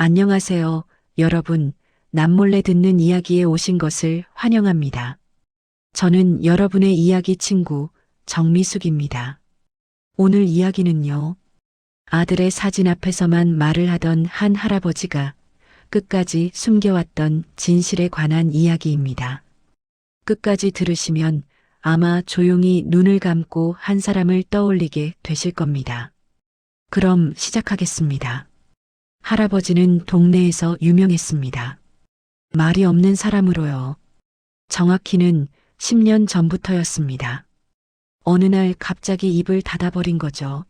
안녕하세요, 여러분. 남몰래 듣는 이야기에 오신 것을 환영합니다. 저는 여러분의 이야기 친구 정미숙입니다. 오늘 이야기는요, 아들의 사진 앞에서만 말을 하던 한 할아버지가 끝까지 숨겨왔던 진실에 관한 이야기입니다. 끝까지 들으시면 아마 조용히 눈을 감고 한 사람을 떠올리게 되실 겁니다. 그럼 시작하겠습니다. 할아버지는 동네에서 유명했습니다. 말이 없는 사람으로요. 정확히는 10년 전부터였습니다. 어느 날 갑자기 입을 닫아버린 거죠.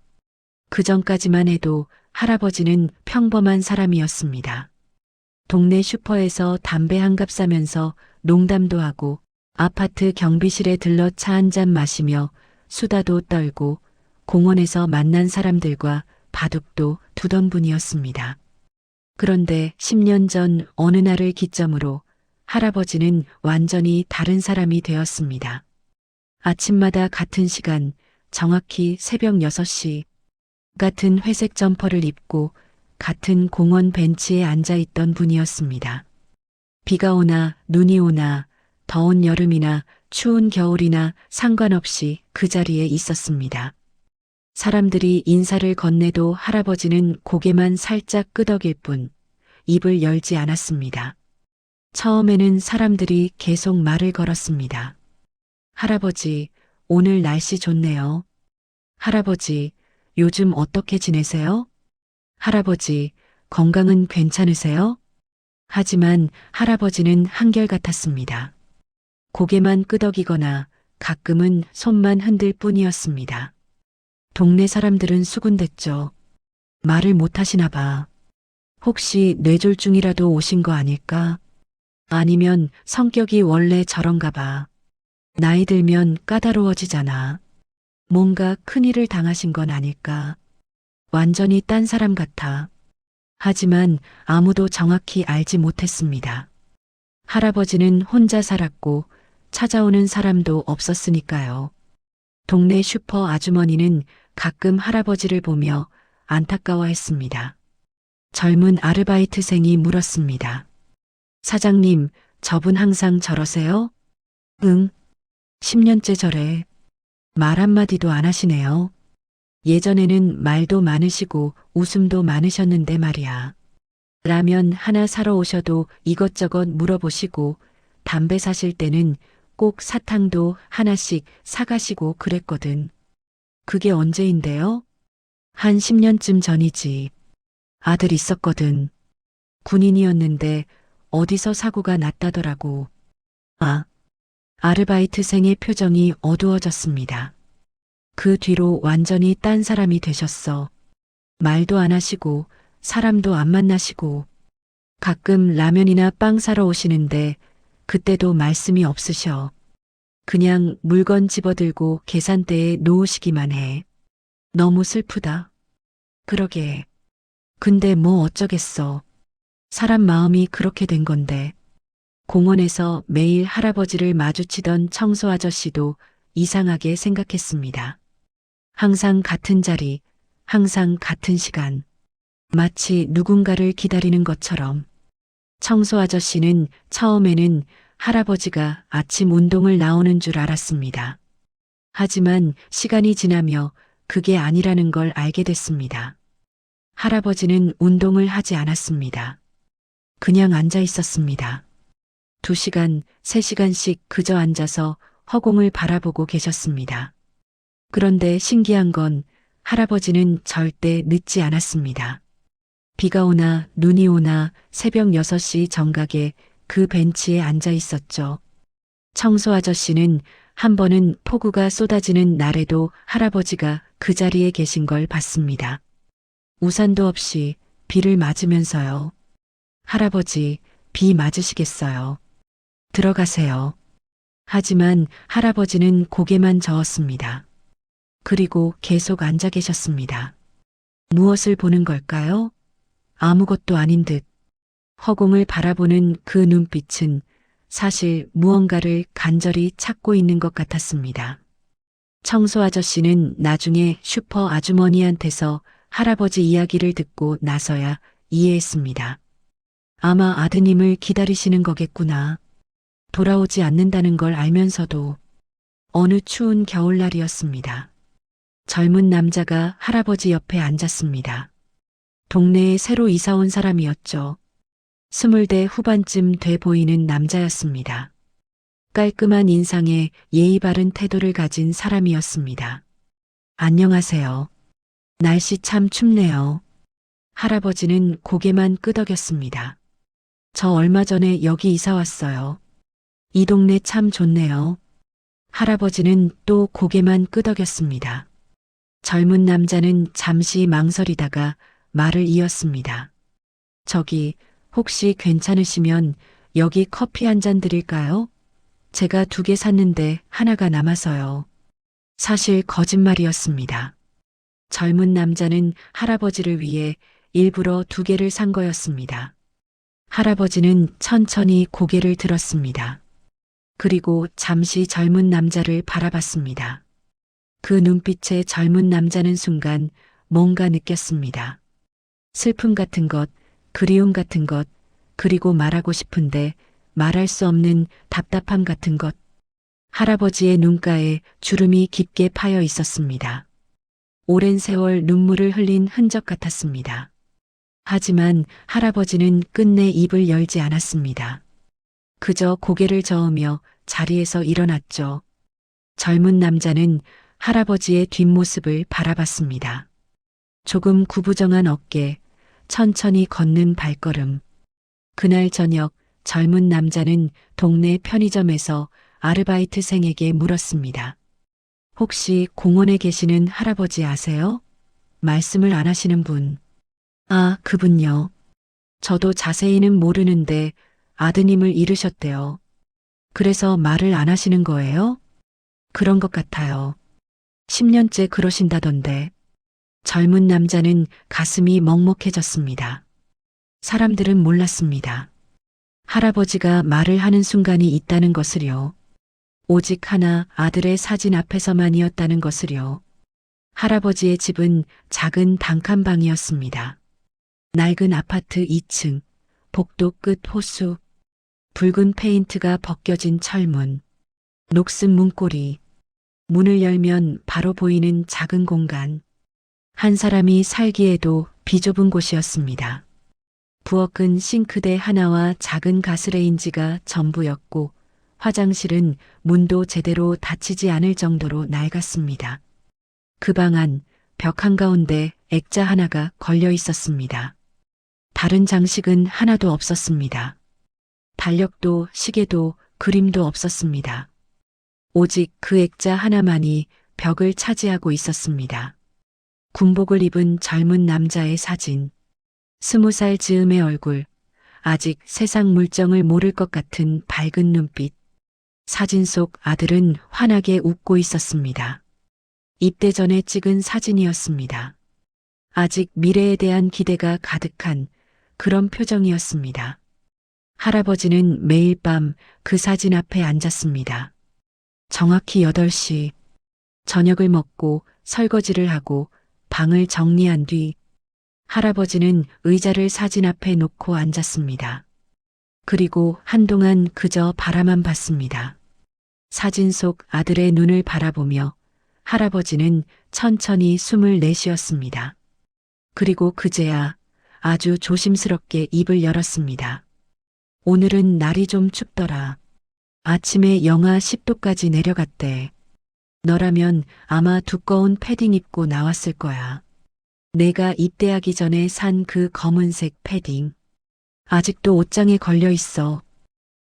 그 전까지만 해도 할아버지는 평범한 사람이었습니다. 동네 슈퍼에서 담배 한 갑 사면서 농담도 하고 아파트 경비실에 들러 차 한 잔 마시며 수다도 떨고 공원에서 만난 사람들과 바둑도 두던 분이었습니다. 그런데 10년 전 어느 날을 기점으로 할아버지는 완전히 다른 사람이 되었습니다. 아침마다 같은 시간, 정확히 새벽 6시, 같은 회색 점퍼를 입고 같은 공원 벤치에 앉아 있던 분이었습니다. 비가 오나 눈이 오나 더운 여름이나 추운 겨울이나 상관없이 그 자리에 있었습니다. 사람들이 인사를 건네도 할아버지는 고개만 살짝 끄덕일 뿐 입을 열지 않았습니다. 처음에는 사람들이 계속 말을 걸었습니다. 할아버지, 오늘 날씨 좋네요. 할아버지, 요즘 어떻게 지내세요? 할아버지, 건강은 괜찮으세요? 하지만 할아버지는 한결같았습니다. 고개만 끄덕이거나 가끔은 손만 흔들 뿐이었습니다. 동네 사람들은 수군댔죠. 말을 못하시나 봐. 혹시 뇌졸중이라도 오신 거 아닐까? 아니면 성격이 원래 저런가 봐. 나이 들면 까다로워지잖아. 뭔가 큰일을 당하신 건 아닐까? 완전히 딴 사람 같아. 하지만 아무도 정확히 알지 못했습니다. 할아버지는 혼자 살았고 찾아오는 사람도 없었으니까요. 동네 슈퍼 아주머니는 가끔 할아버지를 보며 안타까워했습니다. 젊은 아르바이트생이 물었습니다. 사장님, 저분 항상 저러세요? 응, 10년째 저래. 말 한마디도 안 하시네요. 예전에는 말도 많으시고 웃음도 많으셨는데 말이야. 라면 하나 사러 오셔도 이것저것 물어보시고 담배 사실 때는 꼭 사탕도 하나씩 사가시고 그랬거든. 그게 언제인데요? 한 10년쯤 전이지. 아들 있었거든. 군인이었는데 어디서 사고가 났다더라고. 아, 아르바이트생의 표정이 어두워졌습니다. 그 뒤로 완전히 딴 사람이 되셨어. 말도 안 하시고 사람도 안 만나시고 가끔 라면이나 빵 사러 오시는데 그때도 말씀이 없으셔. 그냥 물건 집어들고 계산대에 놓으시기만 해. 너무 슬프다. 그러게. 근데 뭐 어쩌겠어. 사람 마음이 그렇게 된 건데. 공원에서 매일 할아버지를 마주치던 청소 아저씨도 이상하게 생각했습니다. 항상 같은 자리, 항상 같은 시간. 마치 누군가를 기다리는 것처럼. 청소 아저씨는 처음에는 할아버지가 아침 운동을 나오는 줄 알았습니다. 하지만 시간이 지나며 그게 아니라는 걸 알게 됐습니다. 할아버지는 운동을 하지 않았습니다. 그냥 앉아 있었습니다. 2시간, 3시간씩 그저 앉아서 허공을 바라보고 계셨습니다. 그런데 신기한 건 할아버지는 절대 늦지 않았습니다. 비가 오나 눈이 오나 새벽 6시 정각에 그 벤치에 앉아 있었죠. 청소 아저씨는 한 번은 폭우가 쏟아지는 날에도 할아버지가 그 자리에 계신 걸 봤습니다. 우산도 없이 비를 맞으면서요. 할아버지, 비 맞으시겠어요? 들어가세요. 하지만 할아버지는 고개만 저었습니다. 그리고 계속 앉아 계셨습니다. 무엇을 보는 걸까요? 아무것도 아닌 듯. 허공을 바라보는 그 눈빛은 사실 무언가를 간절히 찾고 있는 것 같았습니다. 청소 아저씨는 나중에 슈퍼 아주머니한테서 할아버지 이야기를 듣고 나서야 이해했습니다. 아마 아드님을 기다리시는 거겠구나. 돌아오지 않는다는 걸 알면서도. 어느 추운 겨울날이었습니다. 젊은 남자가 할아버지 옆에 앉았습니다. 동네에 새로 이사 온 사람이었죠. 20대 후반쯤 돼 보이는 남자였습니다. 깔끔한 인상에 예의 바른 태도를 가진 사람이었습니다. 안녕하세요. 날씨 참 춥네요. 할아버지는 고개만 끄덕였습니다. 저 얼마 전에 여기 이사 왔어요. 이 동네 참 좋네요. 할아버지는 또 고개만 끄덕였습니다. 젊은 남자는 잠시 망설이다가 말을 이었습니다. 저기, 혹시 괜찮으시면 여기 커피 한 잔 드릴까요? 제가 2개 샀는데 하나가 남아서요. 사실 거짓말이었습니다. 젊은 남자는 할아버지를 위해 일부러 2개를 산 거였습니다. 할아버지는 천천히 고개를 들었습니다. 그리고 잠시 젊은 남자를 바라봤습니다. 그 눈빛에 젊은 남자는 순간 뭔가 느꼈습니다. 슬픔 같은 것, 그리움 같은 것, 그리고 말하고 싶은데 말할 수 없는 답답함 같은 것. 할아버지의 눈가에 주름이 깊게 파여 있었습니다. 오랜 세월 눈물을 흘린 흔적 같았습니다. 하지만 할아버지는 끝내 입을 열지 않았습니다. 그저 고개를 저으며 자리에서 일어났죠. 젊은 남자는 할아버지의 뒷모습을 바라봤습니다. 조금 구부정한 어깨, 천천히 걷는 발걸음. 그날 저녁 젊은 남자는 동네 편의점에서 아르바이트생에게 물었습니다. 혹시 공원에 계시는 할아버지 아세요? 말씀을 안 하시는 분. 아, 그분요. 저도 자세히는 모르는데 아드님을 잃으셨대요. 그래서 말을 안 하시는 거예요? 그런 것 같아요. 10년째 그러신다던데. 젊은 남자는 가슴이 먹먹해졌습니다. 사람들은 몰랐습니다. 할아버지가 말을 하는 순간이 있다는 것을요. 오직 하나 아들의 사진 앞에서만이었다는 것을요. 할아버지의 집은 작은 단칸방이었습니다. 낡은 아파트 2층, 복도 끝 호수, 붉은 페인트가 벗겨진 철문, 녹슨 문고리, 문을 열면 바로 보이는 작은 공간. 한 사람이 살기에도 비좁은 곳이었습니다. 부엌은 싱크대 하나와 작은 가스레인지가 전부였고 화장실은 문도 제대로 닫히지 않을 정도로 낡았습니다. 그 방 안, 벽 한가운데 액자 하나가 걸려 있었습니다. 다른 장식은 하나도 없었습니다. 달력도 시계도 그림도 없었습니다. 오직 그 액자 하나만이 벽을 차지하고 있었습니다. 군복을 입은 젊은 남자의 사진, 20살 즈음의 얼굴, 아직 세상 물정을 모를 것 같은 밝은 눈빛. 사진 속 아들은 환하게 웃고 있었습니다. 입대 전에 찍은 사진이었습니다. 아직 미래에 대한 기대가 가득한 그런 표정이었습니다. 할아버지는 매일 밤 그 사진 앞에 앉았습니다. 정확히 8시, 저녁을 먹고 설거지를 하고 방을 정리한 뒤 할아버지는 의자를 사진 앞에 놓고 앉았습니다. 그리고 한동안 그저 바라만 봤습니다. 사진 속 아들의 눈을 바라보며 할아버지는 천천히 숨을 내쉬었습니다. 그리고 그제야 아주 조심스럽게 입을 열었습니다. 오늘은 날이 좀 춥더라. 아침에 영하 10도까지 내려갔대. 너라면 아마 두꺼운 패딩 입고 나왔을 거야. 내가 입대하기 전에 산 그 검은색 패딩. 아직도 옷장에 걸려 있어.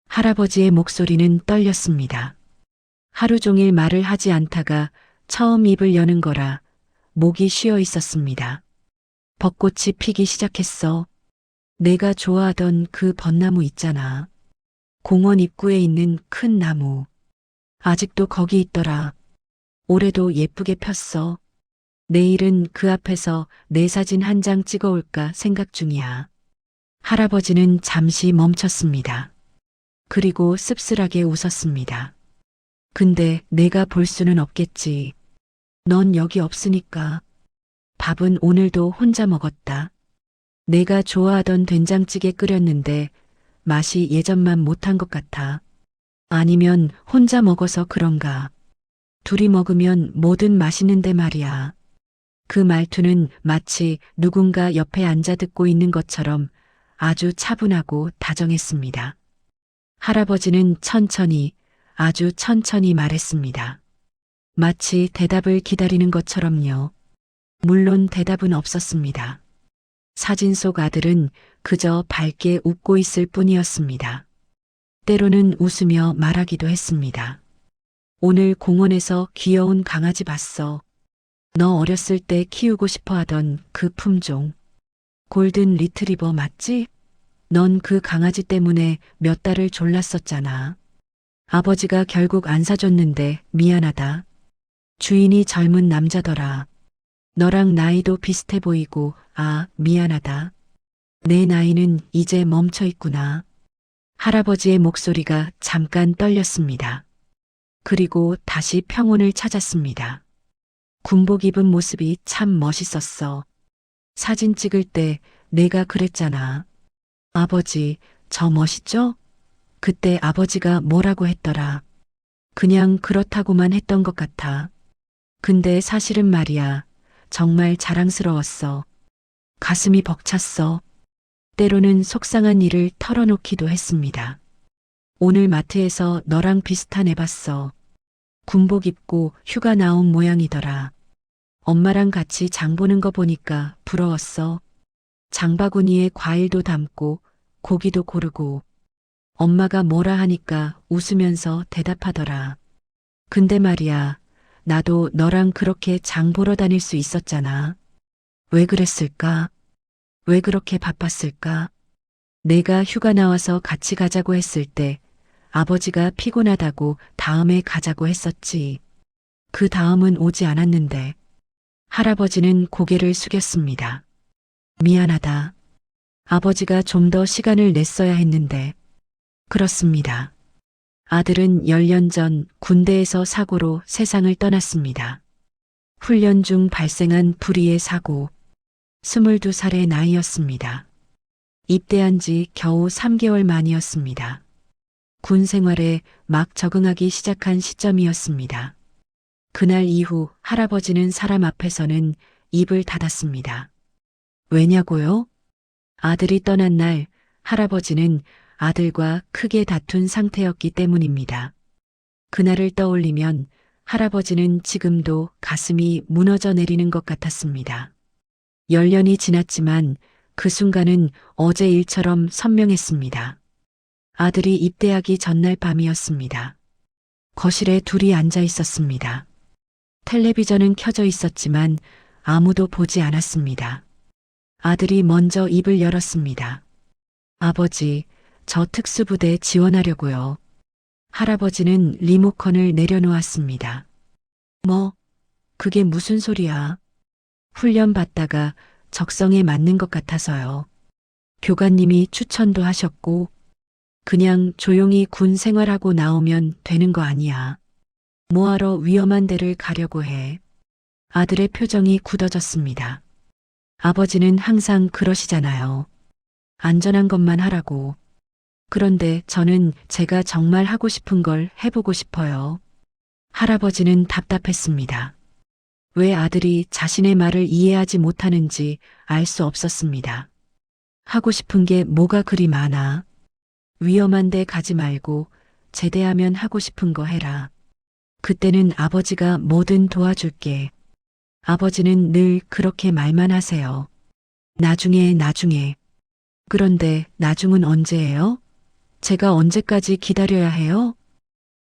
할아버지의 목소리는 떨렸습니다. 하루 종일 말을 하지 않다가 처음 입을 여는 거라 목이 쉬어 있었습니다. 벚꽃이 피기 시작했어. 내가 좋아하던 그 벚나무 있잖아. 공원 입구에 있는 큰 나무. 아직도 거기 있더라. 올해도 예쁘게 폈어. 내일은 그 앞에서 내 사진 한 장 찍어올까 생각 중이야. 할아버지는 잠시 멈췄습니다. 그리고 씁쓸하게 웃었습니다. 근데 내가 볼 수는 없겠지. 넌 여기 없으니까. 밥은 오늘도 혼자 먹었다. 내가 좋아하던 된장찌개 끓였는데 맛이 예전만 못한 것 같아. 아니면 혼자 먹어서 그런가. 둘이 먹으면 뭐든 맛있는데 말이야. 그 말투는 마치 누군가 옆에 앉아 듣고 있는 것처럼 아주 차분하고 다정했습니다. 할아버지는 천천히, 아주 천천히 말했습니다. 마치 대답을 기다리는 것처럼요. 물론 대답은 없었습니다. 사진 속 아들은 그저 밝게 웃고 있을 뿐이었습니다. 때로는 웃으며 말하기도 했습니다. 오늘 공원에서 귀여운 강아지 봤어. 너 어렸을 때 키우고 싶어 하던 그 품종. 골든 리트리버 맞지? 넌 그 강아지 때문에 몇 달을 졸랐었잖아. 아버지가 결국 안 사줬는데 미안하다. 주인이 젊은 남자더라. 너랑 나이도 비슷해 보이고, 미안하다. 내 나이는 이제 멈춰 있구나. 할아버지의 목소리가 잠깐 떨렸습니다. 그리고 다시 평온을 찾았습니다. 군복 입은 모습이 참 멋있었어. 사진 찍을 때 내가 그랬잖아. 아버지, 저 멋있죠? 그때 아버지가 뭐라고 했더라. 그냥 그렇다고만 했던 것 같아. 근데 사실은 말이야. 정말 자랑스러웠어. 가슴이 벅찼어. 때로는 속상한 일을 털어놓기도 했습니다. 오늘 마트에서 너랑 비슷한 애 봤어. 군복 입고 휴가 나온 모양이더라. 엄마랑 같이 장 보는 거 보니까 부러웠어. 장바구니에 과일도 담고 고기도 고르고 엄마가 뭐라 하니까 웃으면서 대답하더라. 근데 말이야, 나도 너랑 그렇게 장 보러 다닐 수 있었잖아. 왜 그랬을까? 왜 그렇게 바빴을까? 내가 휴가 나와서 같이 가자고 했을 때 아버지가 피곤하다고 다음에 가자고 했었지. 그 다음은 오지 않았는데 할아버지는 고개를 숙였습니다. 미안하다. 아버지가 좀 더 시간을 냈어야 했는데. 그렇습니다. 아들은 10년 전 군대에서 사고로 세상을 떠났습니다. 훈련 중 발생한 불의의 사고. 22살의 나이였습니다. 입대한 지 겨우 3개월 만이었습니다. 군 생활에 막 적응하기 시작한 시점이었습니다. 그날 이후 할아버지는 사람 앞에서는 입을 닫았습니다. 왜냐고요? 아들이 떠난 날 할아버지는 아들과 크게 다툰 상태였기 때문입니다. 그날을 떠올리면 할아버지는 지금도 가슴이 무너져 내리는 것 같았습니다. 10년이 지났지만 그 순간은 어제 일처럼 선명했습니다. 아들이 입대하기 전날 밤이었습니다. 거실에 둘이 앉아 있었습니다. 텔레비전은 켜져 있었지만 아무도 보지 않았습니다. 아들이 먼저 입을 열었습니다. 아버지, 저 특수부대 지원하려고요. 할아버지는 리모컨을 내려놓았습니다. 뭐, 그게 무슨 소리야? 훈련 받다가 적성에 맞는 것 같아서요. 교관님이 추천도 하셨고, 그냥 조용히 군 생활하고 나오면 되는 거 아니야. 뭐하러 위험한 데를 가려고 해. 아들의 표정이 굳어졌습니다. 아버지는 항상 그러시잖아요. 안전한 것만 하라고. 그런데 저는 제가 정말 하고 싶은 걸 해보고 싶어요. 할아버지는 답답했습니다. 왜 아들이 자신의 말을 이해하지 못하는지 알 수 없었습니다. 하고 싶은 게 뭐가 그리 많아. 위험한 데 가지 말고 제대하면 하고 싶은 거 해라. 그때는 아버지가 뭐든 도와줄게. 아버지는 늘 그렇게 말만 하세요. 나중에. 그런데 나중은 언제예요? 제가 언제까지 기다려야 해요?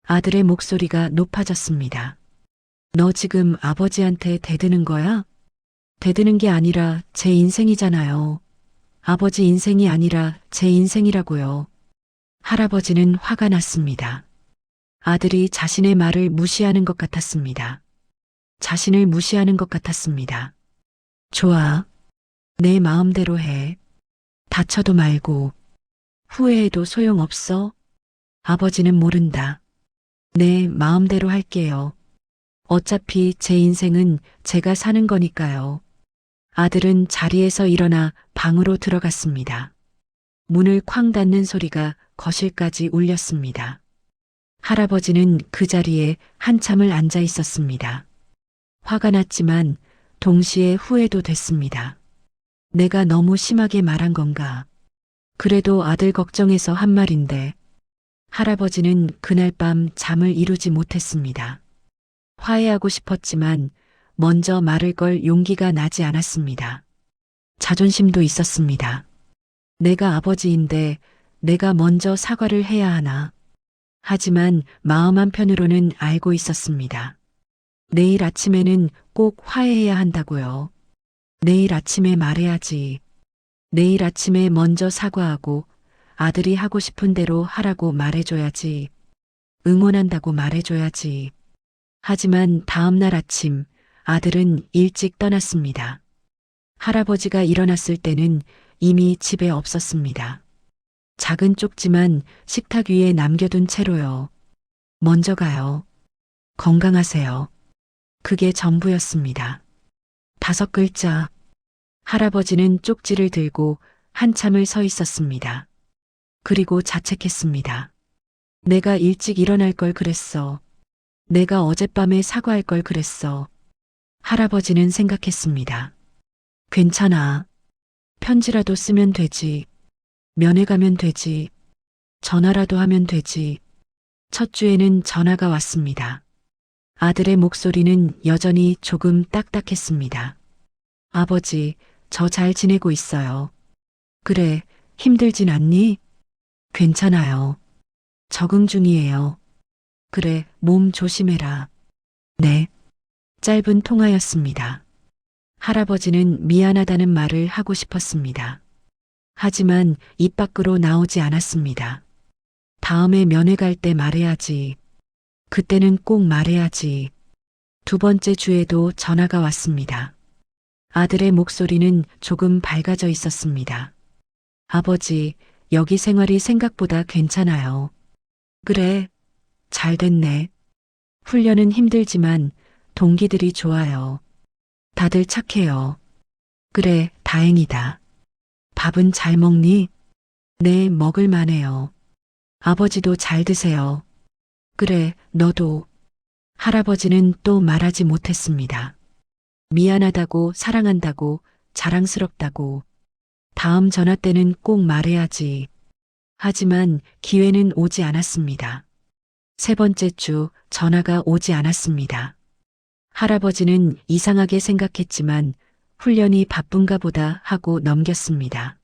아들의 목소리가 높아졌습니다. 너 지금 아버지한테 대드는 거야? 대드는 게 아니라 제 인생이잖아요. 아버지 인생이 아니라 제 인생이라고요. 할아버지는 화가 났습니다. 아들이 자신의 말을 무시하는 것 같았습니다. 자신을 무시하는 것 같았습니다. 좋아. 내 마음대로 해. 다쳐도 말고. 후회해도 소용없어. 아버지는 모른다. 내 마음대로 할게요. 어차피 제 인생은 제가 사는 거니까요. 아들은 자리에서 일어나 방으로 들어갔습니다. 문을 쾅 닫는 소리가 거실까지 울렸습니다. 할아버지는 그 자리에 한참을 앉아 있었습니다. 화가 났지만 동시에 후회도 됐습니다. 내가 너무 심하게 말한 건가? 그래도 아들 걱정해서 한 말인데 할아버지는 그날 밤 잠을 이루지 못했습니다. 화해하고 싶었지만 먼저 말을 걸 용기가 나지 않았습니다. 자존심도 있었습니다. 내가 아버지인데 내가 먼저 사과를 해야 하나. 하지만 마음 한편으로는 알고 있었습니다. 내일 아침에는 꼭 화해해야 한다고요. 내일 아침에 말해야지. 내일 아침에 먼저 사과하고 아들이 하고 싶은 대로 하라고 말해줘야지. 응원한다고 말해줘야지. 하지만 다음날 아침 아들은 일찍 떠났습니다. 할아버지가 일어났을 때는 이미 집에 없었습니다. 작은 쪽지만 식탁 위에 남겨둔 채로요. 먼저 가요. 건강하세요. 그게 전부였습니다. 5글자. 할아버지는 쪽지를 들고 한참을 서 있었습니다. 그리고 자책했습니다. 내가 일찍 일어날 걸 그랬어. 내가 어젯밤에 사과할 걸 그랬어. 할아버지는 생각했습니다. 괜찮아. 편지라도 쓰면 되지. 면회 가면 되지. 전화라도 하면 되지. 첫 주에는 전화가 왔습니다. 아들의 목소리는 여전히 조금 딱딱했습니다. 아버지, 저 잘 지내고 있어요. 그래, 힘들진 않니? 괜찮아요. 적응 중이에요. 그래, 몸 조심해라. 네. 짧은 통화였습니다. 할아버지는 미안하다는 말을 하고 싶었습니다. 하지만 입 밖으로 나오지 않았습니다. 다음에 면회 갈 때 말해야지. 그때는 꼭 말해야지. 2번째 주에도 전화가 왔습니다. 아들의 목소리는 조금 밝아져 있었습니다. 아버지, 여기 생활이 생각보다 괜찮아요. 그래, 잘 됐네. 훈련은 힘들지만 동기들이 좋아요. 다들 착해요. 그래, 다행이다. 밥은 잘 먹니? 네, 먹을 만해요. 아버지도 잘 드세요. 그래, 너도. 할아버지는 또 말하지 못했습니다. 미안하다고, 사랑한다고, 자랑스럽다고. 다음 전화 때는 꼭 말해야지. 하지만 기회는 오지 않았습니다. 3번째 주 전화가 오지 않았습니다. 할아버지는 이상하게 생각했지만 훈련이 바쁜가 보다 하고 넘겼습니다.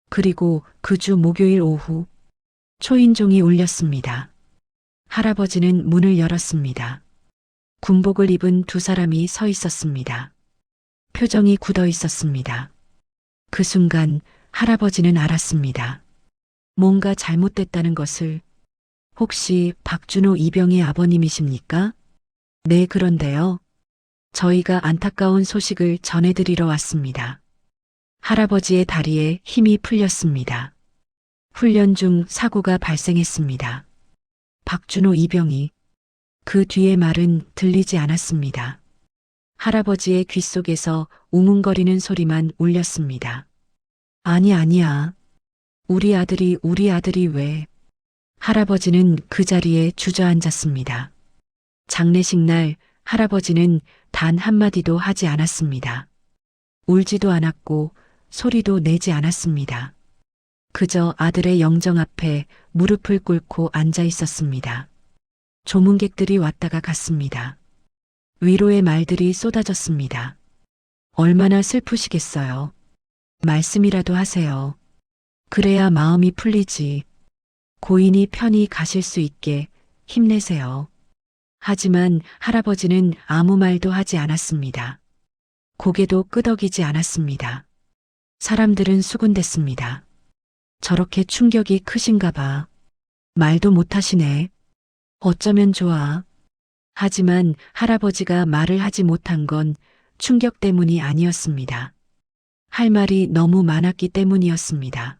그리고 그 주 목요일 오후 초인종이 울렸습니다. 할아버지는 문을 열었습니다. 군복을 입은 2사람이 서 있었습니다. 표정이 굳어 있었습니다. 그 순간 할아버지는 알았습니다. 뭔가 잘못됐다는 것을. 혹시 박준호 이병의 아버님이십니까? 네, 그런데요. 저희가 안타까운 소식을 전해드리러 왔습니다. 할아버지의 다리에 힘이 풀렸습니다. 훈련 중 사고가 발생했습니다. 박준호 이병이. 그 뒤의 말은 들리지 않았습니다. 할아버지의 귓속에서 웅웅거리는 소리만 울렸습니다. 아니야. 우리 아들이 왜. 할아버지는 그 자리에 주저앉았습니다. 장례식 날 할아버지는 단 한마디도 하지 않았습니다. 울지도 않았고 소리도 내지 않았습니다. 그저 아들의 영정 앞에 무릎을 꿇고 앉아 있었습니다. 조문객들이 왔다가 갔습니다. 위로의 말들이 쏟아졌습니다. 얼마나 슬프시겠어요. 말씀이라도 하세요. 그래야 마음이 풀리지. 고인이 편히 가실 수 있게 힘내세요. 하지만 할아버지는 아무 말도 하지 않았습니다. 고개도 끄덕이지 않았습니다. 사람들은 수군댔습니다. 저렇게 충격이 크신가 봐. 말도 못하시네. 어쩌면 좋아. 하지만 할아버지가 말을 하지 못한 건 충격 때문이 아니었습니다. 할 말이 너무 많았기 때문이었습니다.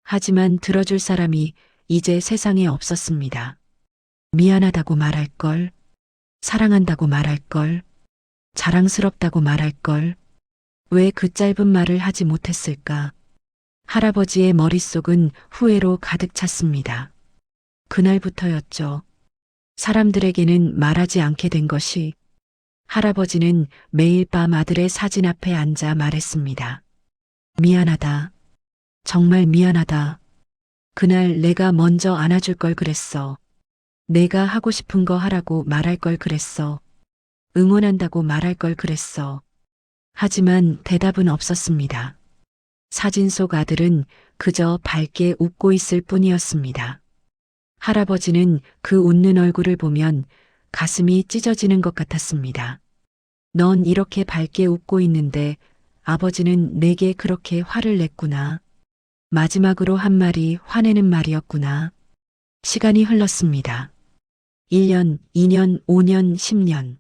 하지만 들어줄 사람이 이제 세상에 없었습니다. 미안하다고 말할 걸, 사랑한다고 말할 걸, 자랑스럽다고 말할 걸, 왜 그 짧은 말을 하지 못했을까? 할아버지의 머릿속은 후회로 가득 찼습니다. 그날부터였죠. 사람들에게는 말하지 않게 된 것이. 할아버지는 매일 밤 아들의 사진 앞에 앉아 말했습니다. 미안하다. 정말 미안하다. 그날 내가 먼저 안아줄 걸 그랬어. 내가 하고 싶은 거 하라고 말할 걸 그랬어. 응원한다고 말할 걸 그랬어. 하지만 대답은 없었습니다. 사진 속 아들은 그저 밝게 웃고 있을 뿐이었습니다. 할아버지는 그 웃는 얼굴을 보면 가슴이 찢어지는 것 같았습니다. 넌 이렇게 밝게 웃고 있는데 아버지는 내게 그렇게 화를 냈구나. 마지막으로 한 말이 화내는 말이었구나. 시간이 흘렀습니다. 1년, 2년, 5년, 10년.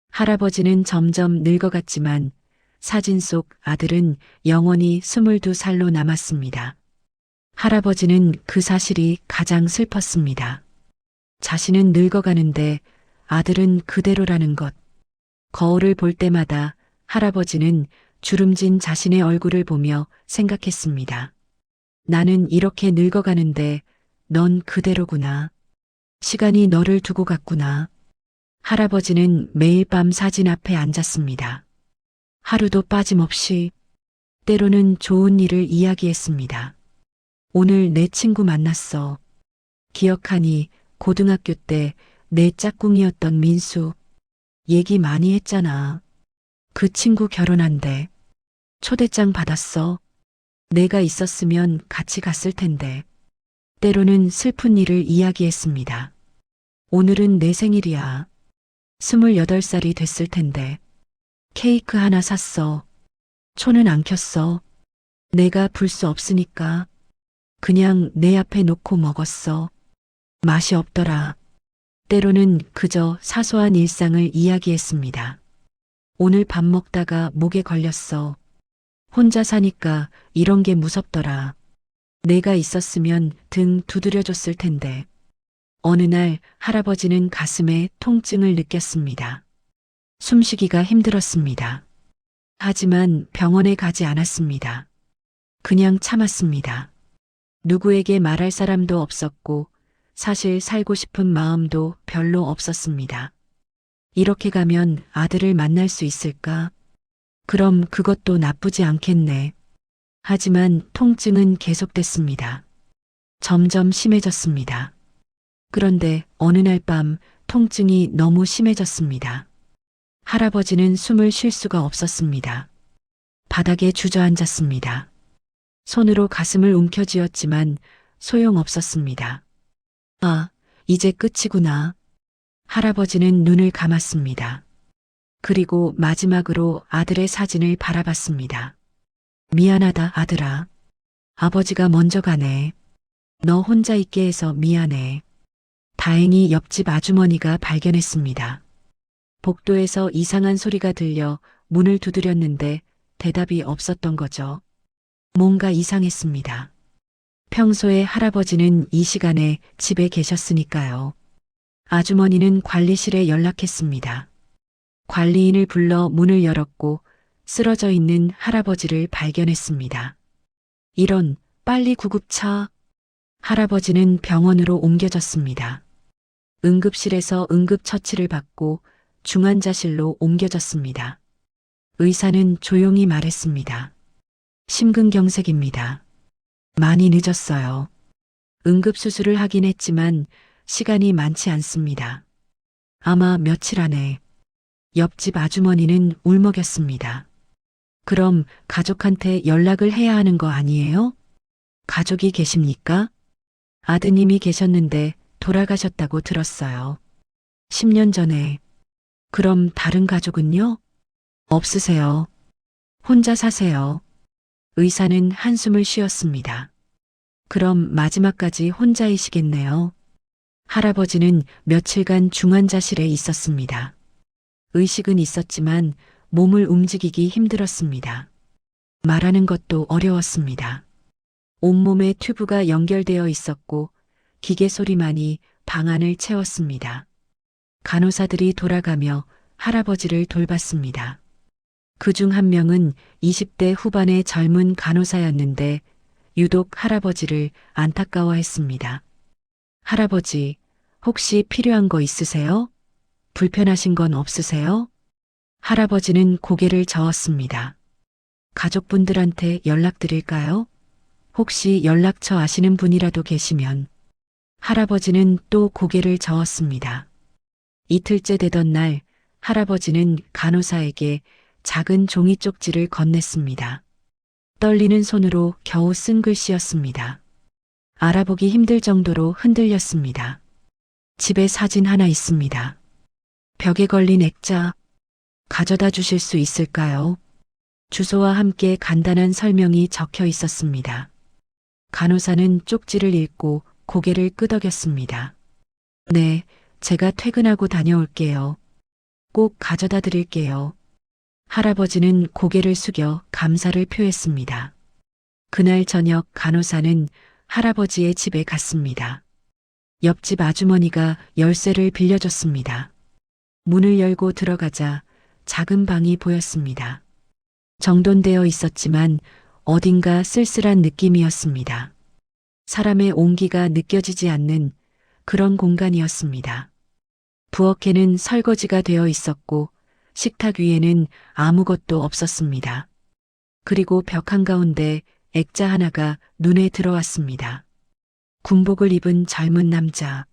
할아버지는 점점 늙어갔지만 사진 속 아들은 영원히 22살로 남았습니다. 할아버지는 그 사실이 가장 슬펐습니다. 자신은 늙어가는데 아들은 그대로라는 것. 거울을 볼 때마다 할아버지는 주름진 자신의 얼굴을 보며 생각했습니다. 나는 이렇게 늙어가는데 넌 그대로구나. 시간이 너를 두고 갔구나. 할아버지는 매일 밤 사진 앞에 앉았습니다. 하루도 빠짐없이 때로는 좋은 일을 이야기했습니다. 오늘 내 친구 만났어. 기억하니 고등학교 때 내 짝꿍이었던 민수. 얘기 많이 했잖아. 그 친구 결혼한대. 초대장 받았어. 내가 있었으면 같이 갔을 텐데. 때로는 슬픈 일을 이야기했습니다. 오늘은 내 생일이야. 28살이 됐을 텐데. 케이크 하나 샀어. 초는 안 켰어. 내가 불 수 없으니까. 그냥 내 앞에 놓고 먹었어. 맛이 없더라. 때로는 그저 사소한 일상을 이야기했습니다. 오늘 밥 먹다가 목에 걸렸어. 혼자 사니까 이런 게 무섭더라. 내가 있었으면 등 두드려줬을 텐데. 어느 날 할아버지는 가슴에 통증을 느꼈습니다. 숨쉬기가 힘들었습니다. 하지만 병원에 가지 않았습니다. 그냥 참았습니다. 누구에게 말할 사람도 없었고 사실 살고 싶은 마음도 별로 없었습니다. 이렇게 가면 아들을 만날 수 있을까? 그럼 그것도 나쁘지 않겠네. 하지만 통증은 계속됐습니다. 점점 심해졌습니다. 그런데 어느 날 밤 통증이 너무 심해졌습니다. 할아버지는 숨을 쉴 수가 없었습니다. 바닥에 주저앉았습니다. 손으로 가슴을 움켜쥐었지만 소용없었습니다. 아, 이제 끝이구나. 할아버지는 눈을 감았습니다. 그리고 마지막으로 아들의 사진을 바라봤습니다. 미안하다, 아들아. 아버지가 먼저 가네. 너 혼자 있게 해서 미안해. 다행히 옆집 아주머니가 발견했습니다. 복도에서 이상한 소리가 들려 문을 두드렸는데 대답이 없었던 거죠. 뭔가 이상했습니다. 평소에 할아버지는 이 시간에 집에 계셨으니까요. 아주머니는 관리실에 연락했습니다. 관리인을 불러 문을 열었고 쓰러져 있는 할아버지를 발견했습니다. 이런, 빨리 구급차. 할아버지는 병원으로 옮겨졌습니다. 응급실에서 응급처치를 받고 중환자실로 옮겨졌습니다. 의사는 조용히 말했습니다. 심근경색입니다. 많이 늦었어요. 응급수술을 하긴 했지만 시간이 많지 않습니다. 아마 며칠 안에. 옆집 아주머니는 울먹였습니다. 그럼 가족한테 연락을 해야 하는 거 아니에요? 가족이 계십니까? 아드님이 계셨는데 돌아가셨다고 들었어요. 10년 전에. 그럼 다른 가족은요? 없으세요. 혼자 사세요. 의사는 한숨을 쉬었습니다. 그럼 마지막까지 혼자이시겠네요. 할아버지는 며칠간 중환자실에 있었습니다. 의식은 있었지만 몸을 움직이기 힘들었습니다. 말하는 것도 어려웠습니다. 온몸에 튜브가 연결되어 있었고 기계 소리만이 방 안을 채웠습니다. 간호사들이 돌아가며 할아버지를 돌봤습니다. 그중 한 명은 20대 후반의 젊은 간호사였는데 유독 할아버지를 안타까워했습니다. 할아버지, 혹시 필요한 거 있으세요? 불편하신 건 없으세요? 할아버지는 고개를 저었습니다. 가족분들한테 연락드릴까요? 혹시 연락처 아시는 분이라도 계시면. 할아버지는 또 고개를 저었습니다. 이틀째 되던 날 할아버지는 간호사에게 작은 종이 쪽지를 건넸습니다. 떨리는 손으로 겨우 쓴 글씨였습니다. 알아보기 힘들 정도로 흔들렸습니다. 집에 사진 하나 있습니다. 벽에 걸린 액자 가져다 주실 수 있을까요? 주소와 함께 간단한 설명이 적혀 있었습니다. 간호사는 쪽지를 읽고 고개를 끄덕였습니다. 네, 제가 퇴근하고 다녀올게요. 꼭 가져다 드릴게요. 할아버지는 고개를 숙여 감사를 표했습니다. 그날 저녁 간호사는 할아버지의 집에 갔습니다. 옆집 아주머니가 열쇠를 빌려줬습니다. 문을 열고 들어가자 작은 방이 보였습니다. 정돈되어 있었지만 어딘가 쓸쓸한 느낌이었습니다. 사람의 온기가 느껴지지 않는 그런 공간이었습니다. 부엌에는 설거지가 되어 있었고 식탁 위에는 아무것도 없었습니다. 그리고 벽 한가운데 액자 하나가 눈에 들어왔습니다. 군복을 입은 젊은 남자,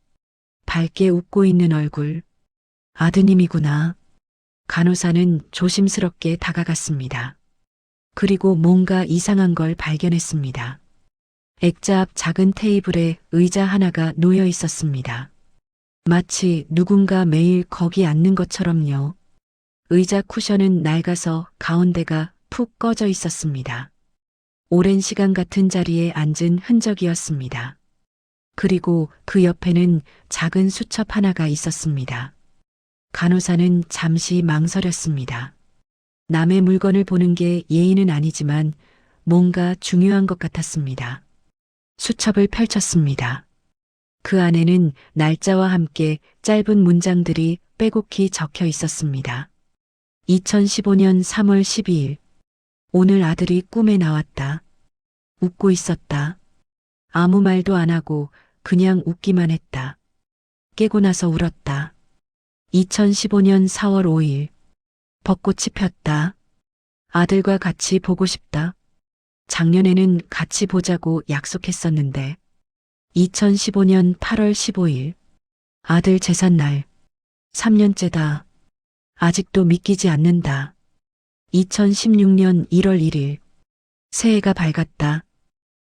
밝게 웃고 있는 얼굴, 아드님이구나. 간호사는 조심스럽게 다가갔습니다. 그리고 뭔가 이상한 걸 발견했습니다. 액자 앞 작은 테이블에 의자 하나가 놓여 있었습니다. 마치 누군가 매일 거기 앉는 것처럼요. 의자 쿠션은 낡아서 가운데가 푹 꺼져 있었습니다. 오랜 시간 같은 자리에 앉은 흔적이었습니다. 그리고 그 옆에는 작은 수첩 하나가 있었습니다. 간호사는 잠시 망설였습니다. 남의 물건을 보는 게 예의는 아니지만 뭔가 중요한 것 같았습니다. 수첩을 펼쳤습니다. 그 안에는 날짜와 함께 짧은 문장들이 빼곡히 적혀 있었습니다. 2015년 3월 12일. 오늘 아들이 꿈에 나왔다. 웃고 있었다. 아무 말도 안 하고 그냥 웃기만 했다. 깨고 나서 울었다. 2015년 4월 5일. 벚꽃이 폈다. 아들과 같이 보고 싶다. 작년에는 같이 보자고 약속했었는데. 2015년 8월 15일. 아들 제삿날. 3년째다. 아직도 믿기지 않는다. 2016년 1월 1일. 새해가 밝았다.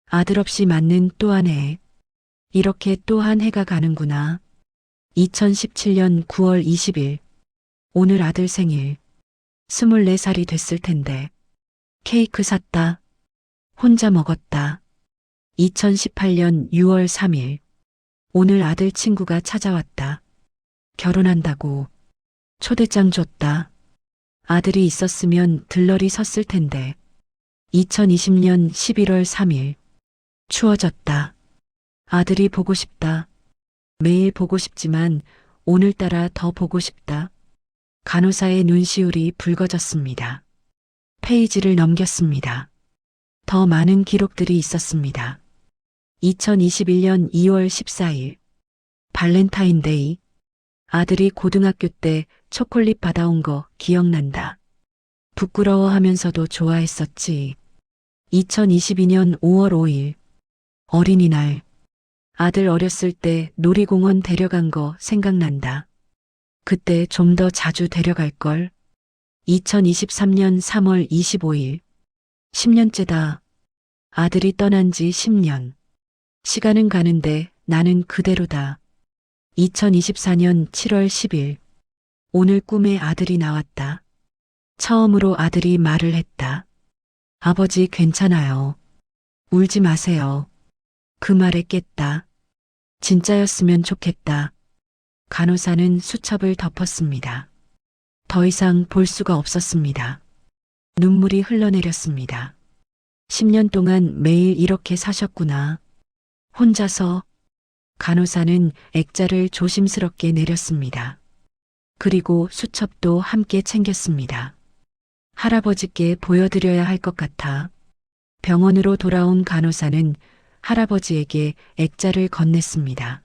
아들 없이 맞는 또 한 해. 이렇게 또 한 해가 가는구나. 2017년 9월 20일. 오늘 아들 생일. 24살이 됐을 텐데. 케이크 샀다. 혼자 먹었다. 2018년 6월 3일. 오늘 아들 친구가 찾아왔다. 결혼한다고. 초대장 줬다. 아들이 있었으면 들러리 섰을 텐데. 2020년 11월 3일. 추워졌다. 아들이 보고 싶다. 매일 보고 싶지만 오늘따라 더 보고 싶다. 간호사의 눈시울이 붉어졌습니다. 페이지를 넘겼습니다. 더 많은 기록들이 있었습니다. 2021년 2월 14일. 발렌타인데이. 아들이 고등학교 때 초콜릿 받아온 거 기억난다. 부끄러워하면서도 좋아했었지. 2022년 5월 5일. 어린이날. 아들 어렸을 때 놀이공원 데려간 거 생각난다. 그때 좀 더 자주 데려갈 걸. 2023년 3월 25일. 10년째다. 아들이 떠난 지 10년. 시간은 가는데 나는 그대로다. 2024년 7월 10일. 오늘 꿈에 아들이 나왔다. 처음으로 아들이 말을 했다. 아버지 괜찮아요. 울지 마세요. 그 말에 깼다. 진짜였으면 좋겠다. 간호사는 수첩을 덮었습니다. 더 이상 볼 수가 없었습니다. 눈물이 흘러내렸습니다. 10년 동안 매일 이렇게 사셨구나. 혼자서. 간호사는 액자를 조심스럽게 내렸습니다. 그리고 수첩도 함께 챙겼습니다. 할아버지께 보여드려야 할 것 같아. 병원으로 돌아온 간호사는 할아버지에게 액자를 건넸습니다.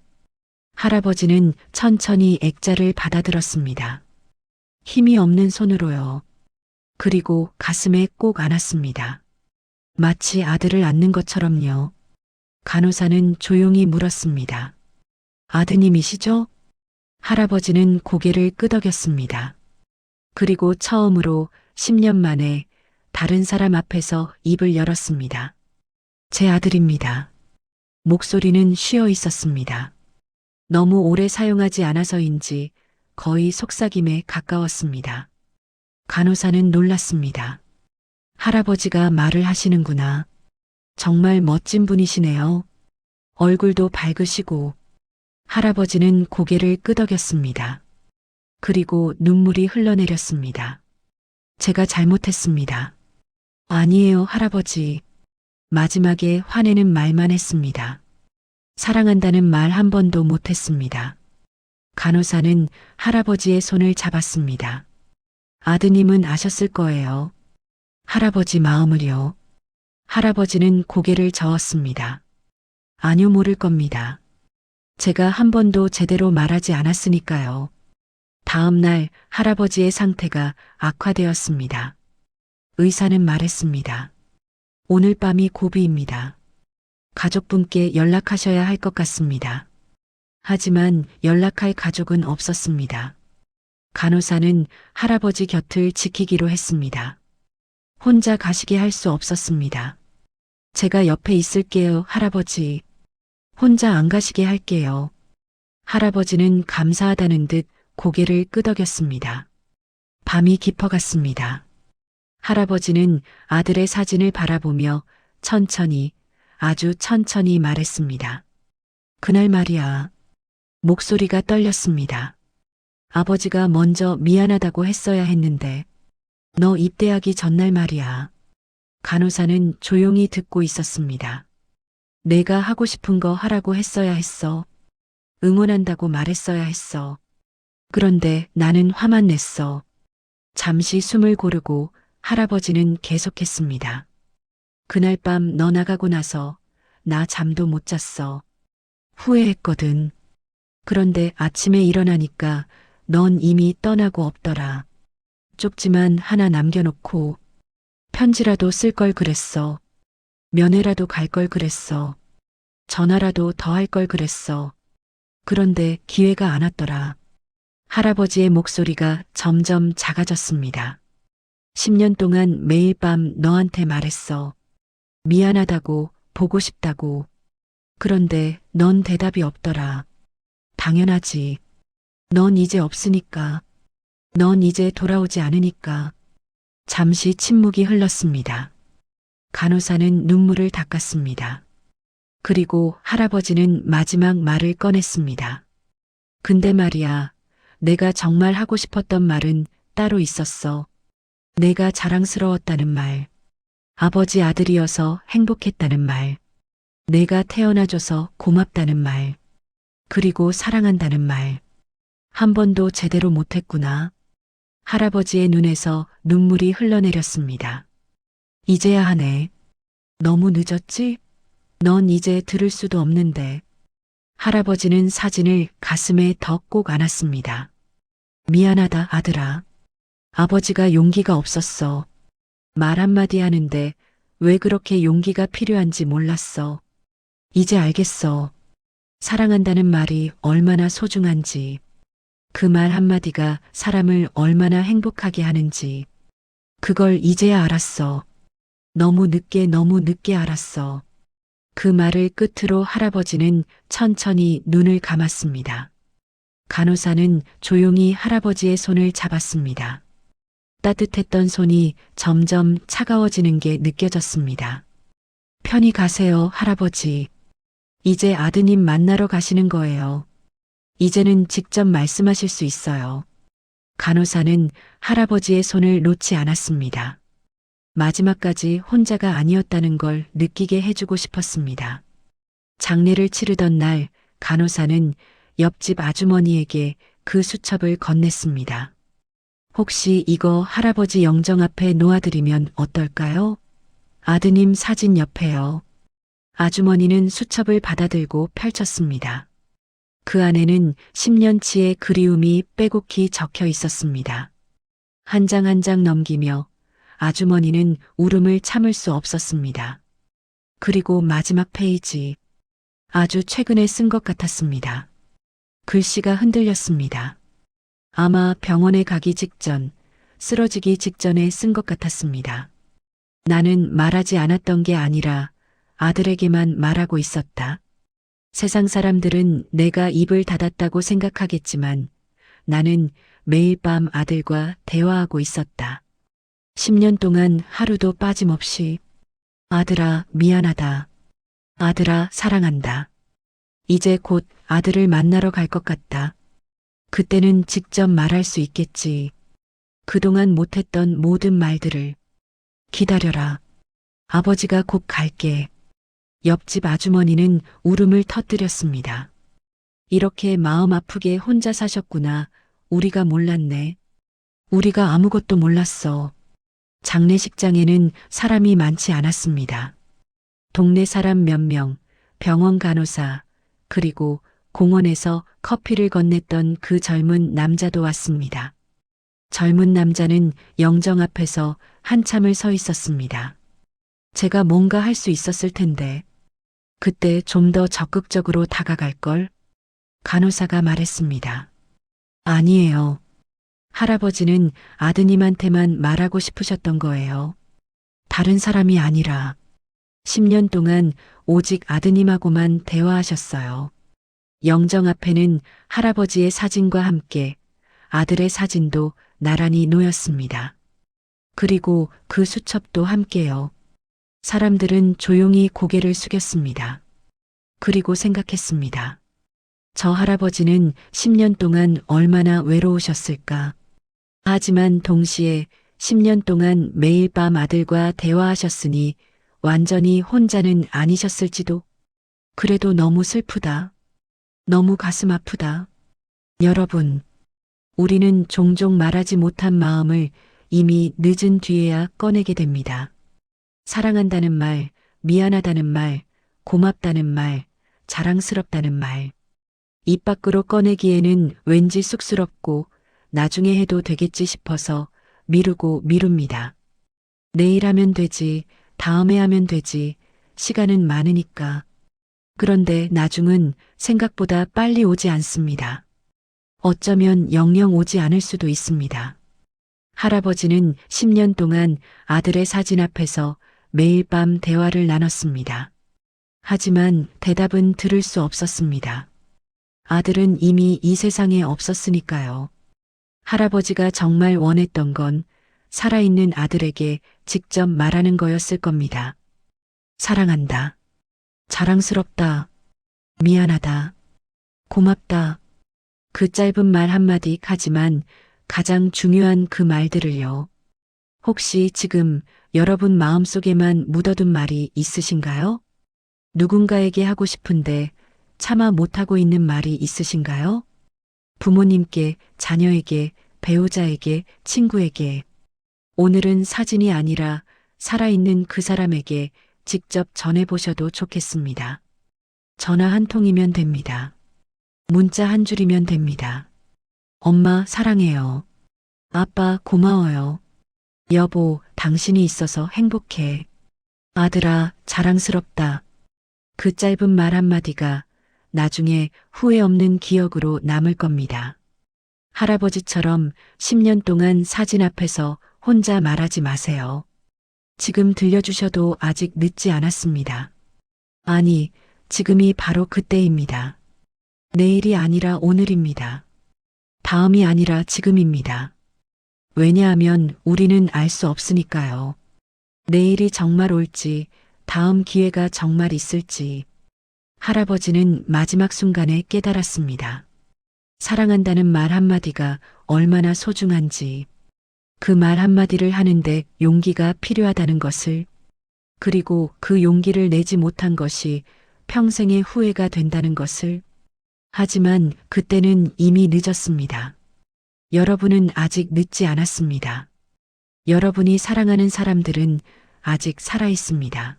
할아버지는 천천히 액자를 받아들었습니다. 힘이 없는 손으로요. 그리고 가슴에 꼭 안았습니다. 마치 아들을 안는 것처럼요. 간호사는 조용히 물었습니다. 아드님이시죠? 할아버지는 고개를 끄덕였습니다. 그리고 처음으로 10년 만에 다른 사람 앞에서 입을 열었습니다. 제 아들입니다. 목소리는 쉬어 있었습니다. 너무 오래 사용하지 않아서인지 거의 속삭임에 가까웠습니다. 간호사는 놀랐습니다. 할아버지가 말을 하시는구나. 정말 멋진 분이시네요. 얼굴도 밝으시고. 할아버지는 고개를 끄덕였습니다. 그리고 눈물이 흘러내렸습니다. 제가 잘못했습니다. 아니에요, 할아버지. 마지막에 화내는 말만 했습니다. 사랑한다는 말 한 번도 못했습니다. 간호사는 할아버지의 손을 잡았습니다. 아드님은 아셨을 거예요. 할아버지 마음을요. 할아버지는 고개를 저었습니다. 아니요, 모를 겁니다. 제가 한 번도 제대로 말하지 않았으니까요. 다음 날 할아버지의 상태가 악화되었습니다. 의사는 말했습니다. 오늘 밤이 고비입니다. 가족분께 연락하셔야 할 것 같습니다. 하지만 연락할 가족은 없었습니다. 간호사는 할아버지 곁을 지키기로 했습니다. 혼자 가시게 할 수 없었습니다. 제가 옆에 있을게요, 할아버지. 혼자 안 가시게 할게요. 할아버지는 감사하다는 듯 고개를 끄덕였습니다. 밤이 깊어갔습니다. 할아버지는 아들의 사진을 바라보며 천천히, 아주 천천히 말했습니다. 그날 말이야. 목소리가 떨렸습니다. 아버지가 먼저 미안하다고 했어야 했는데, 너 입대하기 전날 말이야. 간호사는 조용히 듣고 있었습니다. 내가 하고 싶은 거 하라고 했어야 했어. 응원한다고 말했어야 했어. 그런데 나는 화만 냈어. 잠시 숨을 고르고 할아버지는 계속했습니다. 그날 밤 너 나가고 나서 나 잠도 못 잤어. 후회했거든. 그런데 아침에 일어나니까 넌 이미 떠나고 없더라. 쪽지만 하나 남겨놓고 편지라도 쓸 걸 그랬어. 면회라도 갈 걸 그랬어. 전화라도 더 할 걸 그랬어. 그런데 기회가 안 왔더라. 할아버지의 목소리가 점점 작아졌습니다. 10년 동안 매일 밤 너한테 말했어. 미안하다고, 보고 싶다고. 그런데 넌 대답이 없더라. 당연하지. 넌 이제 없으니까. 넌 이제 돌아오지 않으니까. 잠시 침묵이 흘렀습니다. 간호사는 눈물을 닦았습니다. 그리고 할아버지는 마지막 말을 꺼냈습니다. 근데 말이야, 내가 정말 하고 싶었던 말은 따로 있었어. 내가 자랑스러웠다는 말. 아버지 아들이어서 행복했다는 말. 내가 태어나줘서 고맙다는 말. 그리고 사랑한다는 말. 한 번도 제대로 못했구나. 할아버지의 눈에서 눈물이 흘러내렸습니다. 이제야 하네. 너무 늦었지? 넌 이제 들을 수도 없는데. 할아버지는 사진을 가슴에 더 꼭 안았습니다. 미안하다, 아들아. 아버지가 용기가 없었어. 말 한마디 하는데 왜 그렇게 용기가 필요한지 몰랐어. 이제 알겠어. 사랑한다는 말이 얼마나 소중한지. 그 말 한마디가 사람을 얼마나 행복하게 하는지. 그걸 이제야 알았어. 너무 늦게 알았어. 그 말을 끝으로 할아버지는 천천히 눈을 감았습니다. 간호사는 조용히 할아버지의 손을 잡았습니다. 따뜻했던 손이 점점 차가워지는 게 느껴졌습니다. 편히 가세요, 할아버지. 이제 아드님 만나러 가시는 거예요. 이제는 직접 말씀하실 수 있어요. 간호사는 할아버지의 손을 놓지 않았습니다. 마지막까지 혼자가 아니었다는 걸 느끼게 해주고 싶었습니다. 장례를 치르던 날 간호사는 옆집 아주머니에게 그 수첩을 건넸습니다. 혹시 이거 할아버지 영정 앞에 놓아드리면 어떨까요? 아드님 사진 옆에요. 아주머니는 수첩을 받아들고 펼쳤습니다. 그 안에는 10년치의 그리움이 빼곡히 적혀 있었습니다. 한 장 한 장 넘기며 아주머니는 울음을 참을 수 없었습니다. 그리고 마지막 페이지. 아주 최근에 쓴 것 같았습니다. 글씨가 흔들렸습니다. 아마 병원에 가기 직전, 쓰러지기 직전에 쓴 것 같았습니다. 나는 말하지 않았던 게 아니라 아들에게만 말하고 있었다. 세상 사람들은 내가 입을 닫았다고 생각하겠지만 나는 매일 밤 아들과 대화하고 있었다. 10년 동안 하루도 빠짐없이 아들아, 미안하다. 아들아, 사랑한다. 이제 곧 아들을 만나러 갈 것 같다. 그때는 직접 말할 수 있겠지. 그동안 못했던 모든 말들을. 기다려라. 아버지가 곧 갈게. 옆집 아주머니는 울음을 터뜨렸습니다. 이렇게 마음 아프게 혼자 사셨구나. 우리가 몰랐네. 우리가 아무것도 몰랐어. 장례식장에는 사람이 많지 않았습니다. 동네 사람 몇 명, 병원 간호사, 그리고 공원에서 커피를 건넸던 그 젊은 남자도 왔습니다. 젊은 남자는 영정 앞에서 한참을 서 있었습니다. 제가 뭔가 할 수 있었을 텐데, 그때 좀 더 적극적으로 다가갈 걸? 간호사가 말했습니다. 아니에요. 할아버지는 아드님한테만 말하고 싶으셨던 거예요. 다른 사람이 아니라 10년 동안 오직 아드님하고만 대화하셨어요. 영정 앞에는 할아버지의 사진과 함께 아들의 사진도 나란히 놓였습니다. 그리고 그 수첩도 함께요. 사람들은 조용히 고개를 숙였습니다. 그리고 생각했습니다. 저 할아버지는 10년 동안 얼마나 외로우셨을까. 하지만 동시에 10년 동안 매일 밤 아들과 대화하셨으니 완전히 혼자는 아니셨을지도. 그래도 너무 슬프다. 너무 가슴 아프다. 여러분, 우리는 종종 말하지 못한 마음을 이미 늦은 뒤에야 꺼내게 됩니다. 사랑한다는 말, 미안하다는 말, 고맙다는 말, 자랑스럽다는 말. 입 밖으로 꺼내기에는 왠지 쑥스럽고 나중에 해도 되겠지 싶어서 미루고 미룹니다. 내일 하면 되지, 다음에 하면 되지, 시간은 많으니까. 그런데 나중은 생각보다 빨리 오지 않습니다. 어쩌면 영영 오지 않을 수도 있습니다. 할아버지는 10년 동안 아들의 사진 앞에서 매일 밤 대화를 나눴습니다. 하지만 대답은 들을 수 없었습니다. 아들은 이미 이 세상에 없었으니까요. 할아버지가 정말 원했던 건 살아있는 아들에게 직접 말하는 거였을 겁니다. 사랑한다. 자랑스럽다. 미안하다. 고맙다. 그 짧은 말 한마디 하지만 가장 중요한 그 말들을요. 혹시 지금 여러분 마음속에만 묻어둔 말이 있으신가요? 누군가에게 하고 싶은데 차마 못하고 있는 말이 있으신가요? 부모님께, 자녀에게, 배우자에게, 친구에게. 오늘은 사진이 아니라 살아있는 그 사람에게 직접 전해보셔도 좋겠습니다. 전화 한 통이면 됩니다. 문자 한 줄이면 됩니다. 엄마 사랑해요. 아빠 고마워요. 여보, 당신이 있어서 행복해. 아들아, 자랑스럽다. 그 짧은 말 한마디가 나중에 후회 없는 기억으로 남을 겁니다. 할아버지처럼 10년 동안 사진 앞에서 혼자 말하지 마세요. 지금 들려주셔도 아직 늦지 않았습니다. 아니, 지금이 바로 그때입니다. 내일이 아니라 오늘입니다. 다음이 아니라 지금입니다. 왜냐하면 우리는 알 수 없으니까요. 내일이 정말 올지, 다음 기회가 정말 있을지. 할아버지는 마지막 순간에 깨달았습니다. 사랑한다는 말 한마디가 얼마나 소중한지, 그 말 한마디를 하는데 용기가 필요하다는 것을, 그리고 그 용기를 내지 못한 것이 평생의 후회가 된다는 것을. 하지만 그때는 이미 늦었습니다. 여러분은 아직 늦지 않았습니다. 여러분이 사랑하는 사람들은 아직 살아 있습니다.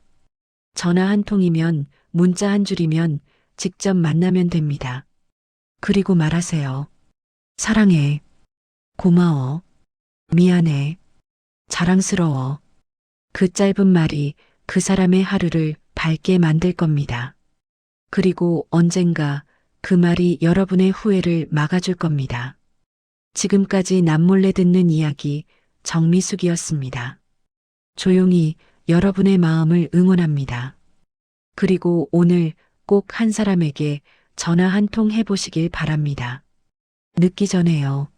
전화 한 통이면, 문자 한 줄이면, 직접 만나면 됩니다. 그리고 말하세요. 사랑해. 고마워. 미안해. 자랑스러워. 그 짧은 말이 그 사람의 하루를 밝게 만들 겁니다. 그리고 언젠가 그 말이 여러분의 후회를 막아줄 겁니다. 지금까지 남몰래 듣는 이야기 정미숙이었습니다. 조용히 여러분의 마음을 응원합니다. 그리고 오늘 꼭 한 사람에게 전화 한 통 해보시길 바랍니다. 늦기 전에요.